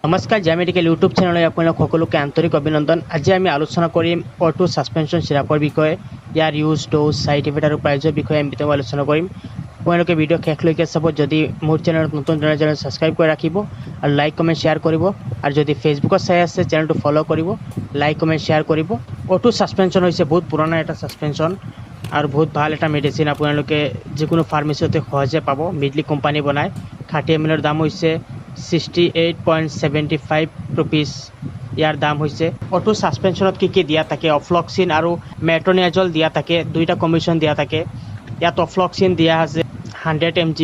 নমস্কাৰ J medical YouTube চেনেললৈ আপোনালোক সকলোকে আন্তৰিক অভিনন্দন। আজি আমি আলোচনা কৰিম অটো সাসপেনশন সিৰাপৰ বিষয়ে, ইয়াৰ ইউজ, ড'জ, সাইড ইফেক্ট আৰু প্ৰাইজৰ বিষয়ে আমি বিতংভাৱে আলোচনা কৰিম। আপোনালোকে ভিডিঅ' শেষলৈকে চাব। যদি মোৰ চেনেলত নতুন চেনেল সাবস্ক্ৰাইব কৰি ৰাখিব আৰু লাইক কমেণ্ট শ্বেয়াৰ কৰিব, আৰু যদি ফেচবুকত চাই আছে চেনেলটো ফ'ল' কৰিব, লাইক কমেণ্ট শ্বেয়াৰ কৰিব। অটো সাসপেনশন হৈছে বহুত পুৰণা এটা সাসপেনশন আৰু বহুত ভাল এটা মেডিচিন। আপোনালোকে যিকোনো ফাৰ্মাচীতে সহজে পাব। মিডলি কোম্পানী বনায়। 30 ml দাম হৈছে 68.75 rupees। ইয়াৰ দাম হৈছে। অটো সাসপেনশনত কি দিয়া থাকে, অফ্লক্সিন আৰু মেট্ৰনিয়াজল দিয়া থাকে, দুইটা কম্বিনেশ্যন দিয়া থাকে। ইয়াত অফ্লক্সিন দিয়া আছে 100 mg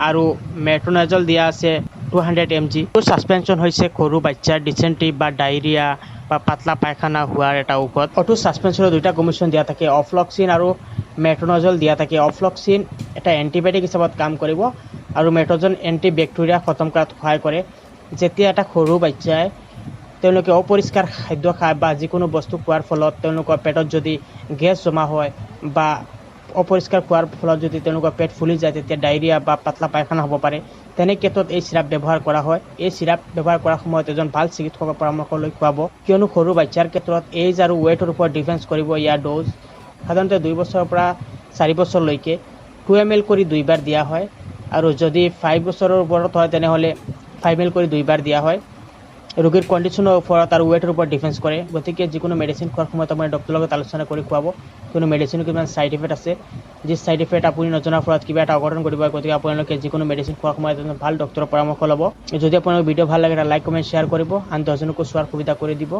আৰু মেট্ৰনিয়াজল দিয়া আছে 200 mg। অটো সাসপেনশন হৈছে সৰু বাচ্চাৰ ডিচেণ্ট্ৰি বা ডায়েৰিয়া বা পাতলা পায়খানা হোৱাৰ এটা ঔষধ। অটো সাসপেনশনৰ দুইটা কম্বিনেশ্যন দিয়া থাকে, অফ্লক্সিন আৰু মেট্ৰনিয়াজল দিয়া থাকে। অফ্লক্সিন এটা এণ্টিবায়টিক হিচাপত কাম কৰিব আৰু মেট্ৰজন এণ্টিবেক্টেৰিয়া খতম কৰাত সহায় কৰে। যেতিয়া এটা সৰু বাচ্চাই তেওঁলোকে অপৰিষ্কাৰ খাদ্য খায় বা যিকোনো বস্তু খোৱাৰ ফলত তেওঁলোকৰ পেটত যদি গেছ জমা হয় বা অপৰিষ্কাৰ খোৱাৰ ফলত যদি তেওঁলোকৰ পেট ফুলি যায়, তেতিয়া ডায়েৰিয়া বা পাতলা পায়খানা হ'ব পাৰে। তেনে ক্ষেত্ৰত এই চিৰাপ ব্যৱহাৰ কৰা হয়। এই চিৰাপ ব্যৱহাৰ কৰাৰ সময়ত এজন ভাল চিকিৎসকৰ পৰামৰ্শ লৈ খুৱাব, কিয়নো সৰু বাচ্চাৰ ক্ষেত্ৰত এজ আৰু ৱেইটৰ ওপৰত ডিপেণ্ড কৰিব। ইয়াৰ ড'জ সাধাৰণতে 2 বছৰৰ পৰা 4 বছৰলৈকে 2 ml কৰি 2 বাৰ দিয়া হয়, আৰু যদি 5 বছৰৰ ওপৰত হয় তেনেহ'লে 5 ml কৰি 2 বাৰ দিয়া হয়। ৰোগীৰ কণ্ডিশ্যনৰ ওপৰত আৰু ৱেইটৰ ওপৰত ডিফেন্স কৰে। গতিকে যিকোনো মেডিচিন খোৱাৰ সময়ত আপুনি ডক্টৰৰ লগত আলোচনা কৰি খুৱাব, কোনো মেডিচিনৰ কিমান ছাইড ইফেক্ট আছে, যি ছাইড ইফেক্ট আপুনি নজনাৰ ফলত কিবা এটা অঘটন কৰিব। গতিকে আপোনালোকে যিকোনো মেডিচিন খোৱাৰ সময়ত এজন ভাল ডক্টৰৰ পৰামৰ্শ ল'ব। যদি আপোনালোকৰ ভিডিঅ' ভাল লাগে, লাইক কমেণ্ট শ্বেয়াৰ কৰিব, আন 10জনকো চোৱাৰ সুবিধা কৰি দিব।